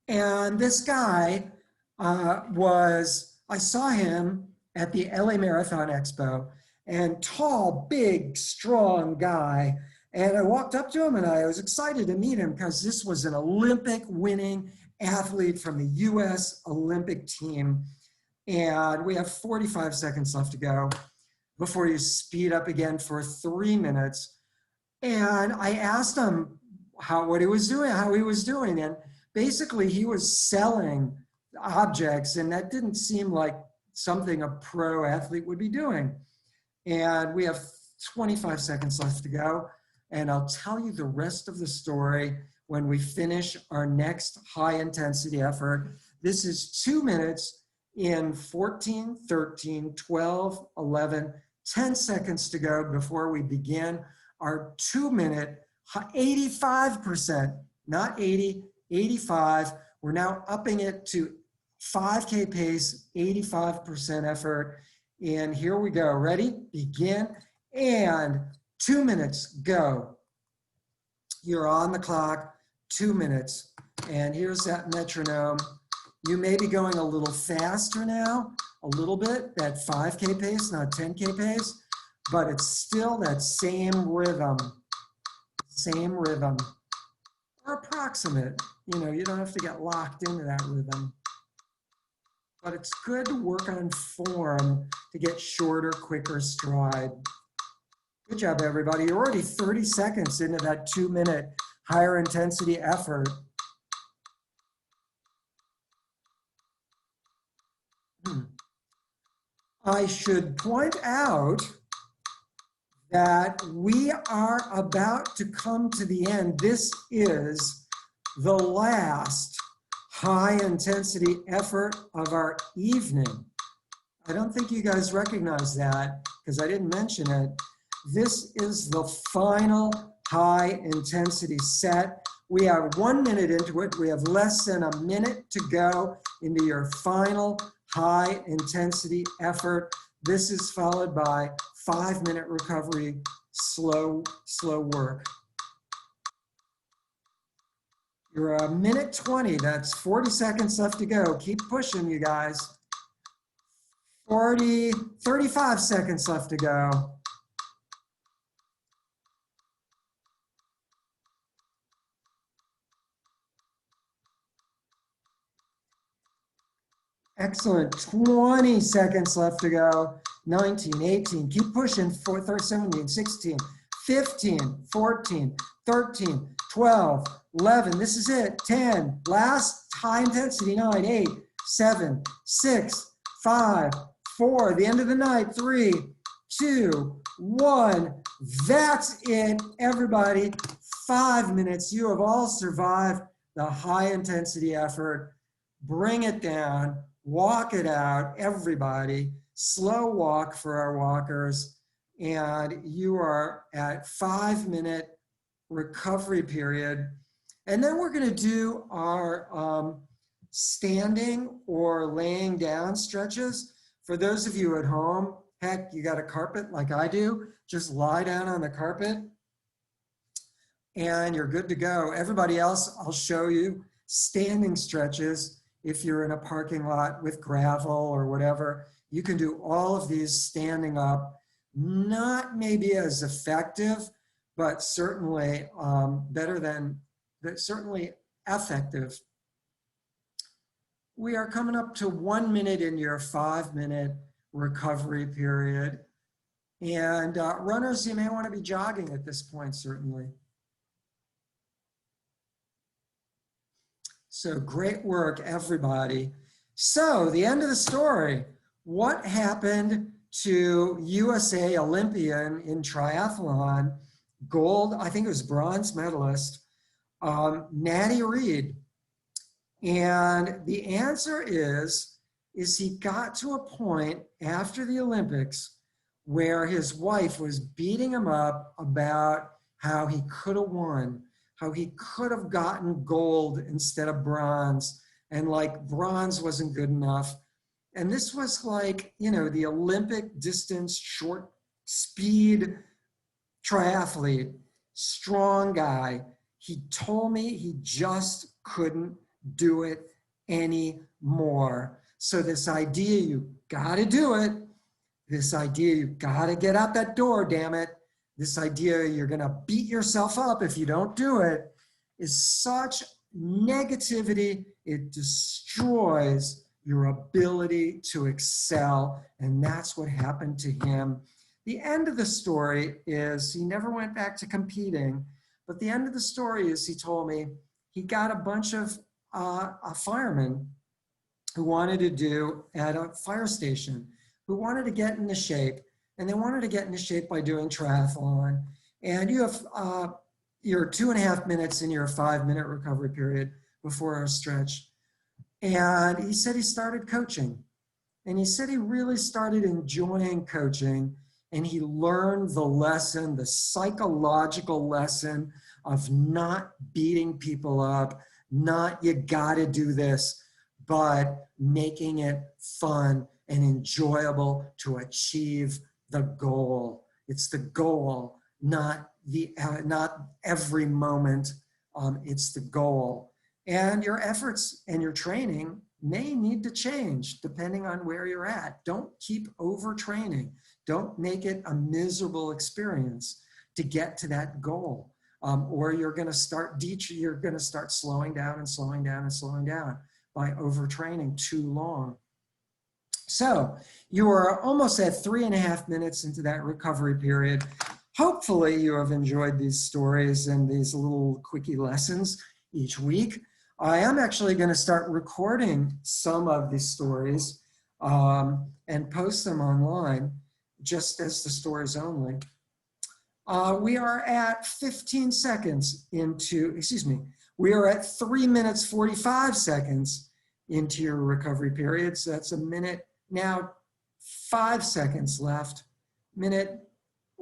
S1: And this guy I saw him at the LA Marathon Expo, and tall, big, strong guy. And I walked up to him and I was excited to meet him because this was an Olympic winning athlete from the US Olympic team. And we have 45 seconds left to go before you speed up again for 3 minutes. And I asked him how he was doing. And basically he was selling objects, and that didn't seem like something a pro athlete would be doing. And we have 25 seconds left to go. And I'll tell you the rest of the story when we finish our next high intensity effort. This is 2 minutes in 14, 13, 12, 11, 10 seconds to go before we begin our 2 minute 85%, not 80, 85. We're now upping it to 5K pace, 85% effort. And here we go. Ready? Begin. And 2 minutes, go. You're on the clock, 2 minutes. And here's that metronome. You may be going a little faster now, a little bit, that 5K pace, not 10K pace, but it's still that same rhythm, or approximate. You know, you don't have to get locked into that rhythm. But it's good to work on form to get shorter, quicker stride. Good job, everybody. You're already 30 seconds into that 2 minute higher intensity effort. I should point out that we are about to come to the end. This is the last high intensity effort of our evening. I don't think you guys recognize that because I didn't mention it. This is the final high intensity set. We are 1 minute into it. We have less than a minute to go into your final high intensity effort. This is followed by 5-minute recovery, slow work. You're a minute 20. That's 40 seconds left to go. Keep pushing, you guys. 35 seconds left to go. Excellent. 20 seconds left to go. 19, 18. Keep pushing. 17, 16, 15, 14, 13, 12, 11. This is it. 10. Last high intensity. 9, 8, 7, 6, 5, 4. The end of the night. 3, 2, 1. That's it, everybody. 5 minutes. You have all survived the high intensity effort. Bring it down. Walk it out, everybody. Slow walk for our walkers. And you are at 5-minute recovery period. And then we're going to do our standing or laying down stretches. For those of you at home, heck, you got a carpet like I do, just lie down on the carpet and you're good to go. Everybody else, I'll show you standing stretches. If you're in a parking lot with gravel or whatever, you can do all of these standing up. Not maybe as effective, but certainly certainly effective. We are coming up to 1 minute in your 5-minute recovery period. And runners, you may want to be jogging at this point, certainly. So great work, everybody. So the end of the story. What happened to USA Olympian in triathlon, gold, I think it was bronze medalist, Natty Reed? And the answer is he got to a point after the Olympics where his wife was beating him up about how he could have won, how he could have gotten gold instead of bronze, and like bronze wasn't good enough. And this was like, you know, the Olympic distance short speed triathlete, strong guy. He told me he just couldn't do it anymore. So this idea, you gotta do it. This idea, you gotta get out that door, damn it. This idea you're gonna beat yourself up if you don't do it is such negativity. It destroys your ability to excel. And that's what happened to him. The end of the story is he never went back to competing, but the end of the story is he told me he got a bunch of firemen who wanted to do at a fire station, who wanted to get into shape. And they wanted to get into shape by doing triathlon. And you have your 2.5 minutes in your 5-minute recovery period before our stretch. And he said he started coaching. And he said he really started enjoying coaching. And he learned the lesson, the psychological lesson of not beating people up, not you gotta do this, but making it fun and enjoyable to achieve the goal. It's the goal, not every moment. It's the goal. And your efforts and your training may need to change depending on where you're at. Don't keep overtraining. Don't make it a miserable experience to get to that goal. Or you're going to start slowing down and slowing down and slowing down by overtraining too long. So you are almost at 3.5 minutes into that recovery period. Hopefully you have enjoyed these stories and these little quickie lessons each week. I am actually going to start recording some of these stories and post them online just as the stories only. We are at 15 seconds into, we are at 3 minutes 45 seconds into your recovery period. So that's a minute. Now, 5 seconds left. Minute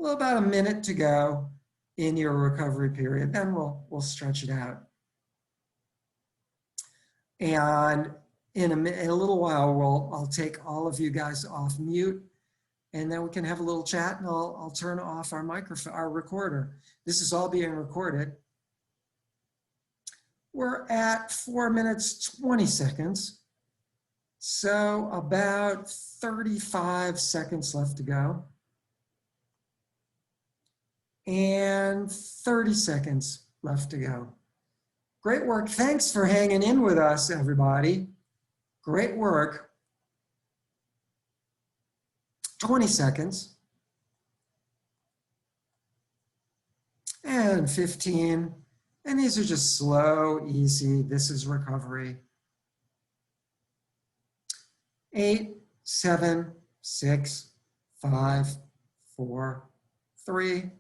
S1: Well, about a minute to go in your recovery period. Then we'll stretch it out. And in a little while, I'll take all of you guys off mute, and then we can have a little chat, and I'll turn off our microphone, our recorder. This is all being recorded. We're at 4 minutes, 20 seconds. So about 35 seconds left to go. And 30 seconds left to go. Great work. Thanks for hanging in with us, everybody. Great work. 20 seconds. And 15. And these are just slow, easy. This is recovery. 8, 7, 6, 5, 4, 3,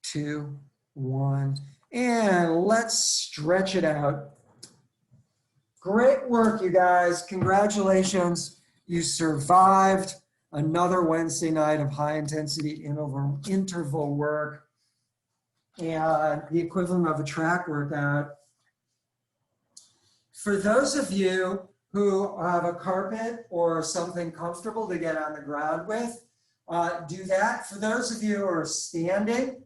S1: 2, 1. And let's stretch it out. Great work, you guys. Congratulations. You survived another Wednesday night of high intensity interval work and the equivalent of a track workout. For those of you who have a carpet or something comfortable to get on the ground with, do that. For those of you who are standing,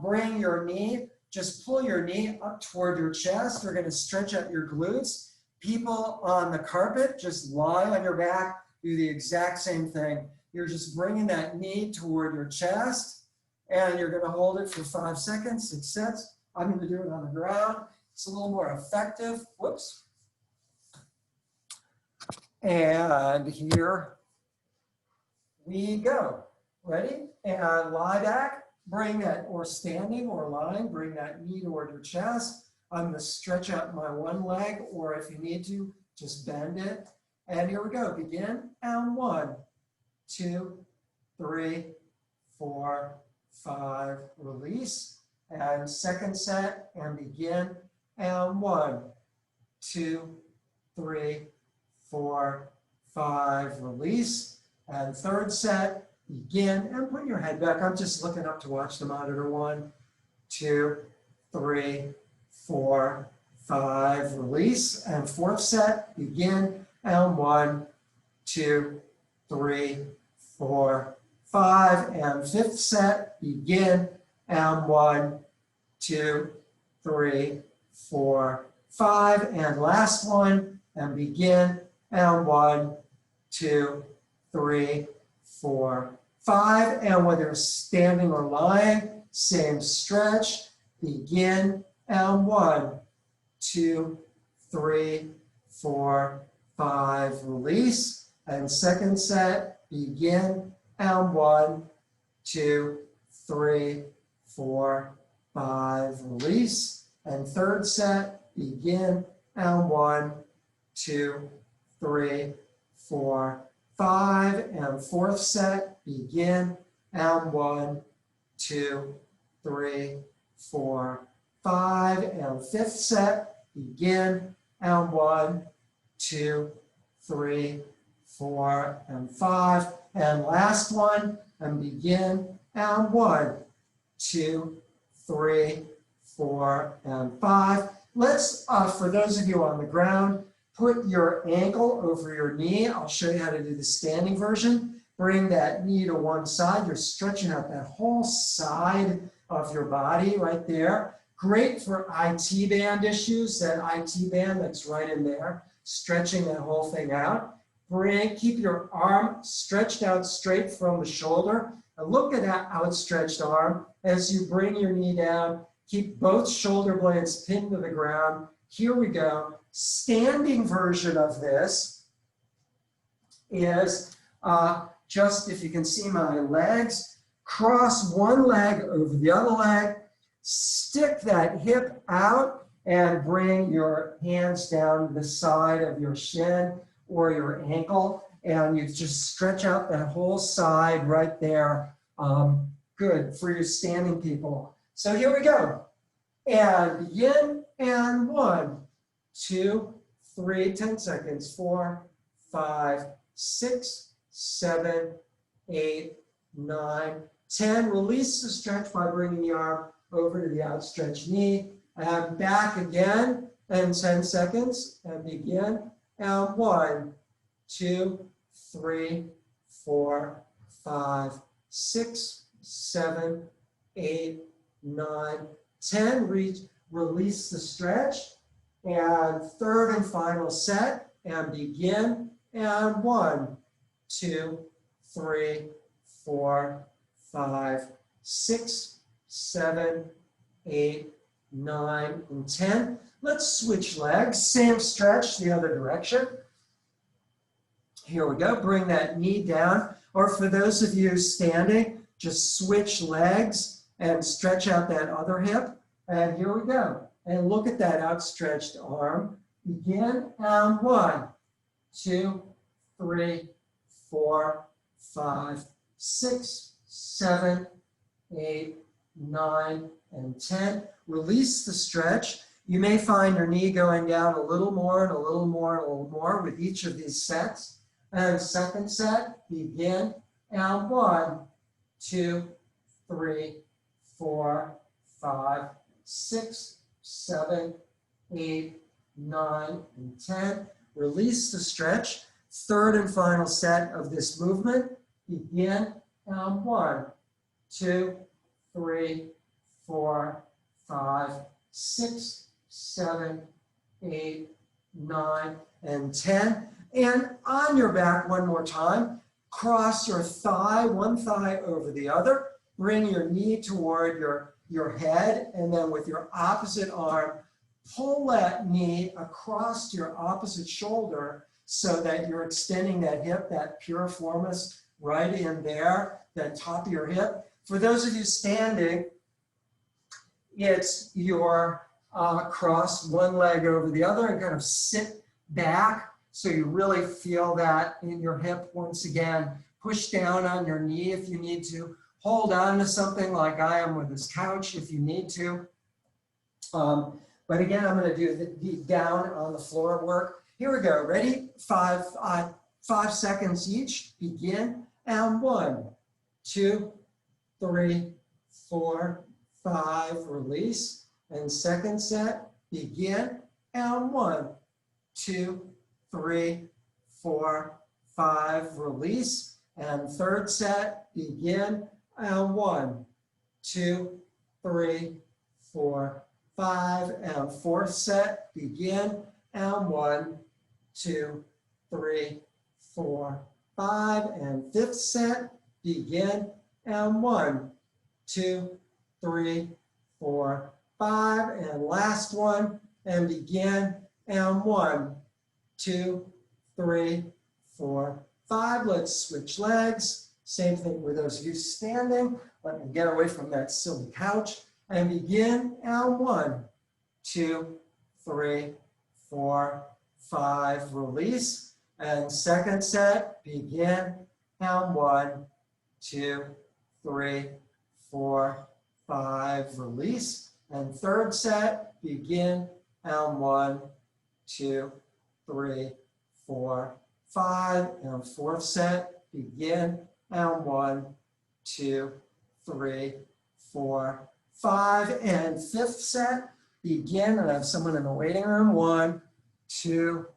S1: bring your knee, just pull your knee up toward your chest. We're going to stretch out your glutes. People on the carpet, just lie on your back, do the exact same thing. You're just bringing that knee toward your chest, and you're going to hold it for 5 seconds, 6 sets. I'm going to do it on the ground. It's a little more effective. Whoops. And here we go. Ready? And lie back. Bring that, or standing or lying, bring that knee toward your chest. I'm going to stretch out my one leg, or if you need to, just bend it. And here we go. Begin. And 1, 2, 3, 4, 5. Release. And second set. And begin. And 1, 2, 3, 4, 5. Release. And third set. Begin, and put your head back. I'm just looking up to watch the monitor. 1, 2, 3, 4, 5. Release. And fourth set. Begin. And 1, 2, 3, 4, 5. And fifth set. Begin. And 1, 2, 3, 4, 5. And last one. And begin. And 1, 2, 3, 4, 5. And whether you're standing or lying, same stretch. Begin. And 1, 2, 3, 4, 5. Release. And second set. Begin. And 1, 2, 3, 4, 5. Release. And third set. Begin. And 1, 2, 3, 4, 5. And fourth set. Begin. And 1, 2, 3, 4, 5. And fifth set. Begin. And 1, 2, 3, 4, and 5. And last one. And begin. And 1, 2, 3, 4, and 5. Let's, for those of you on the ground, put your ankle over your knee. I'll show you how to do the standing version. Bring that knee to one side. You're stretching out that whole side of your body right there. Great for IT band issues, that IT band that's right in there, stretching that whole thing out. Keep your arm stretched out straight from the shoulder. And look at that outstretched arm as you bring your knee down. Keep both shoulder blades pinned to the ground. Here we go. Standing version of this is just, if you can see my legs, cross one leg over the other leg, stick that hip out and bring your hands down the side of your shin or your ankle, and you just stretch out that whole side right there. Good for your standing people. So here we go. And begin, and 1, 2, 3, 10 seconds, 4, 5, 6, 7, 8, 9, 10, release the stretch by bringing the arm over to the outstretched knee, and back again, and 10 seconds, and begin, and 1, 2, 3, 4, 5, 6, 7, 8, 9, 10. Release the stretch, and third and final set, and begin, and 1, 2, 3, 4, 5, 6, 7, 8, 9, and 10. Let's switch legs. Same stretch the other direction. Here we go. Bring that knee down. Or for those of you standing, just switch legs and stretch out that other hip. And here we go. And look at that outstretched arm. Begin. And 1, 2, 3, 4, 5, 6, 7, 8, 9, and 10. Release the stretch. You may find your knee going down a little more and a little more and a little more with each of these sets. And second set, begin. And 1, 2, 3, 4, 5, 6, 7, 8, 9, and 10. Release the stretch. Third and final set of this movement. Begin. And 1, 2, 3, 4, 5, 6, 7, 8, 9, and 10. And on your back one more time, cross your thigh, one thigh over the other. Bring your knee toward your head, and then with your opposite arm, pull that knee across your opposite shoulder so that you're extending that hip, that piriformis right in there, that top of your hip. For those of you standing, it's your cross one leg over the other and kind of sit back so you really feel that in your hip once again. Push down on your knee if you need to. Hold on to something like I am with this couch if you need to. But again, I'm going to do the down on the floor work. Here we go. Ready? 5 seconds each. Begin. And 1, 2, 3, 4, 5. Release. And second set. Begin. And 1, 2, 3, 4, 5. Release. And third set. Begin. And 1, 2, 3, 4, 5. And fourth set. Begin. And 1, 2, 3, 4, 5. And fifth set. Begin. And 1, 2, 3, 4, 5. And last one. And begin. And 1, 2, 3, 4, 5. Let's switch legs. Same thing with those of you standing. Let me get away from that silly couch. And begin. And 1, 2, 3, 4, 5. Release. And second set. Begin. And 1, 2, 3, 4, 5. Release. And third set. Begin. And 1, 2, 3, 4, 5. And fourth set. Begin. And 1, 2, 3, 4, 5. And fifth set. Begin. And I have someone in the waiting room. 1, 2,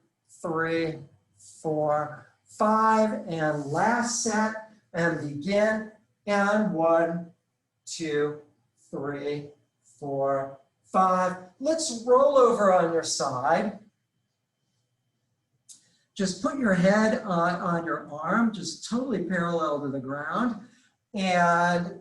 S1: 3, 4, 5. And last set. And begin. And 1, 2, 3, 4, 5. Let's roll over on your side. Just put your head on your arm, just totally parallel to the ground. And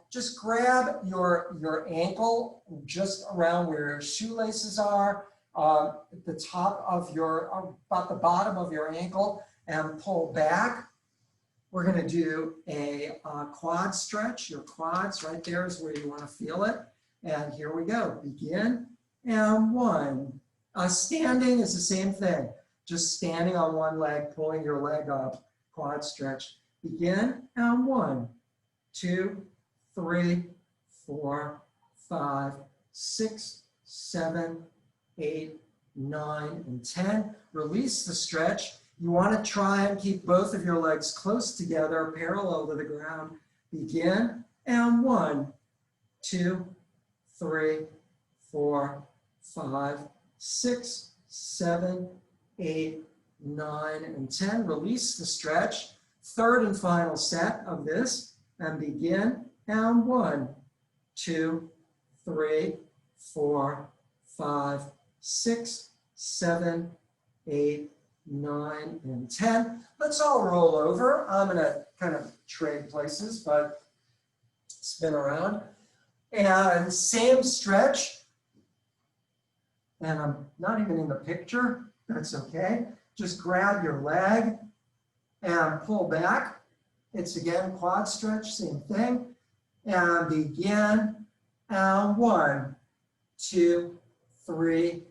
S1: just grab your ankle just around where your shoelaces are, at the top of about the bottom of your ankle, and pull back. We're going to do a quad stretch. Your quads right there is where you want to feel it. And here we go. Begin. And 1. Standing is the same thing. Just standing on one leg, pulling your leg up. Quad stretch. Begin. And 1, 2, 3, 4, 5, 6, 7, 8, 9, and 10. Release the stretch. You want to try and keep both of your legs close together, parallel to the ground. Begin. And 1, 2, 3, 4, 5, 6, 7, 8, 9, and 10. Release the stretch. Third and final set of this, and begin. And 1, 2, 3, 4, 5, 6, 7, 8, 9, and 10. Let's all roll over. I'm going to kind of trade places, but spin around. And same stretch. And I'm not even in the picture. That's okay. Just grab your leg and pull back. It's again quad stretch, same thing. And begin. And 1, 2, 3,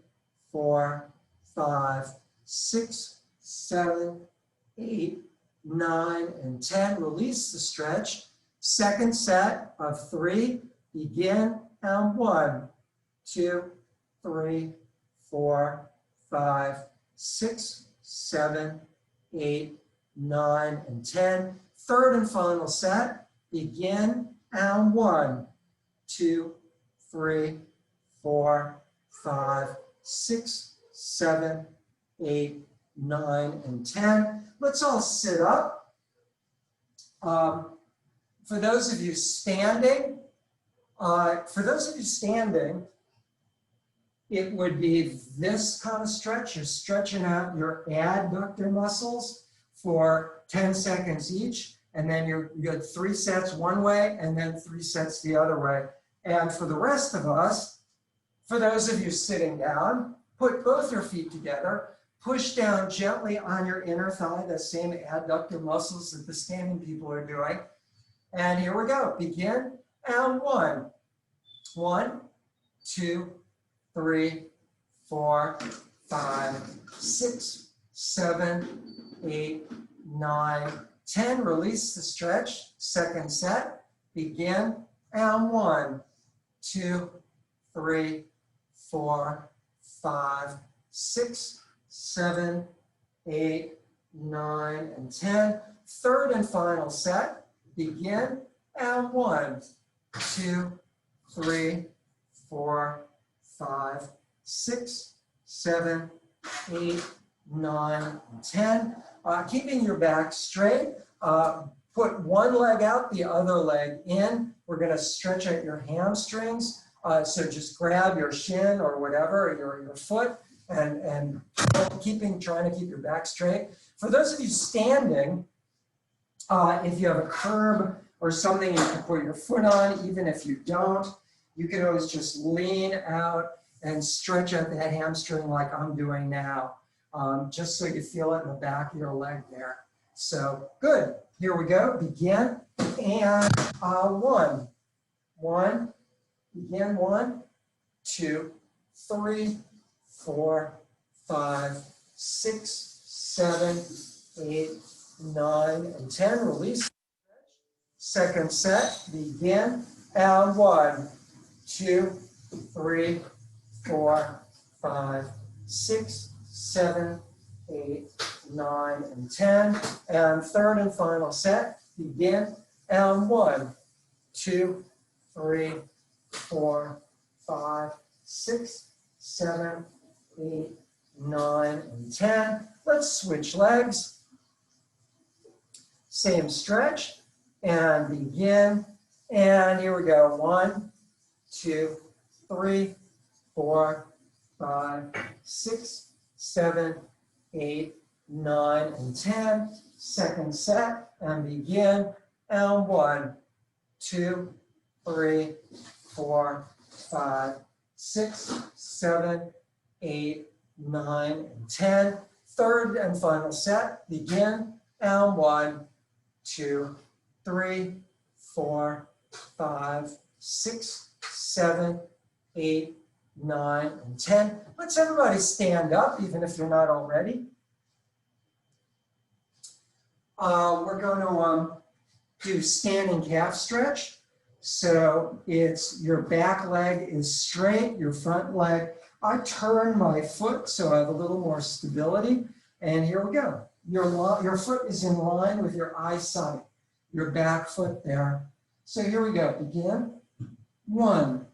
S1: 4, 5, 6, 7, 8, 9, and 10. Release the stretch. Second set of 3. Begin. And 1, 2, 3, 4, 5, 6, 7, 8, 9, and 10. Third and final set. Begin. And 1, 2, 3, 4, 5, 6, 7, 8, 9, and 10. Let's all sit up. For those of you standing, it would be this kind of stretch. You're stretching out your adductor muscles for 10 seconds each, and then you get 3 sets one way and then 3 sets the other way. And for the rest of us, for those of you sitting down, put both your feet together, push down gently on your inner thigh, the same adductor muscles that the standing people are doing. And here we go. Begin. And 1, 1, 2, 3, 4, 5, 6, 7, 8, 9, 10. Release the stretch. Second set. Begin. And 1, 2, 3, 4, 5, 6, 7, 8, 9, and 10. Third and final set. Begin. And 1, 2, 3, 4, 5, 6, 7, 8, 9, and 10. Keeping your back straight. Put one leg out, the other leg in. We're going to stretch out your hamstrings. So just grab your shin or whatever, your foot, and trying to keep your back straight. For those of you standing, if you have a curb or something you can put your foot on, even if you don't, you can always just lean out and stretch out that hamstring like I'm doing now, just so you feel it in the back of your leg there. So good. Here we go. Begin. And 1, 1. Begin. 1, 2, 3, 4, 5, 6, 7, 8, 9, and 10. Release. Second set. Begin. And 1, 2, 3, 4, 5, 6, 7, 8, 9, and 10. And third and final set. Begin. And 1, 2, 3, 4, 5, 6, 7, 8, 9, and 10. Let's switch legs. Same stretch. And begin. And here we go. 1, 2, 3, 4, 5, 6, 7, 8, 9, and 10. Second set. And begin. And 1, 2, 3, 4, 5, 6, 7, 8, 9, and 10. Third and final set. Begin. And 1, 2, 3, 4, 5, 6, 7, 8, 9, and 10. Let's everybody stand up, even if you're not already. We're going to do standing calf stretch. So it's your back leg is straight, your front leg. I turn my foot so I have a little more stability. And here we go. Your foot is in line with your eyesight, your back foot there. So here we go. Begin. 1,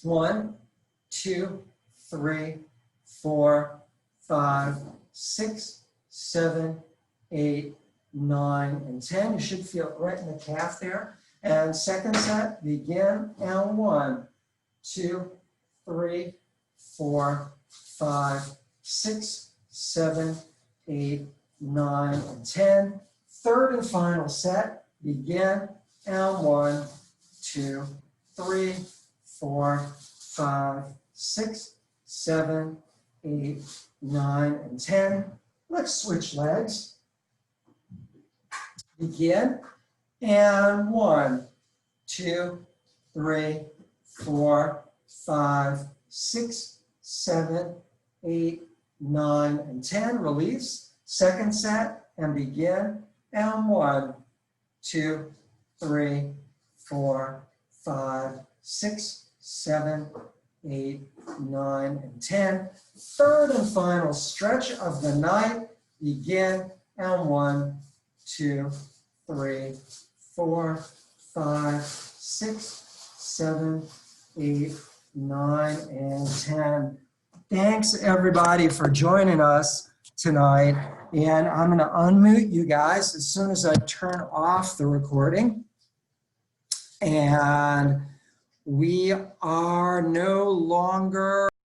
S1: 1, 2, 3, 4, 5, 6, 7, 8, 9, and 10. You should feel it right in the calf there. And second set, begin, and 1, 2, 3, 4, 5, 6, 7, 8, 9, and 10. Third and final set, begin, and 1, 2, 3, 4, 5, 6, 7, 8, 9, and 10. Let's switch legs. Begin, and 1, 2, 3, 4, 5, 6, 7, 8, 9, and 10. Release. Second set, and begin, and 1, 2, 3, 4, 5, 6, 7, 8, 9, and 10. Third and final stretch of the night. Begin, and 1, 2, 3, 4, 5, 6, 7, 8, 9, and 10. Thanks everybody for joining us tonight. And I'm going to unmute you guys as soon as I turn off the recording. And we are no longer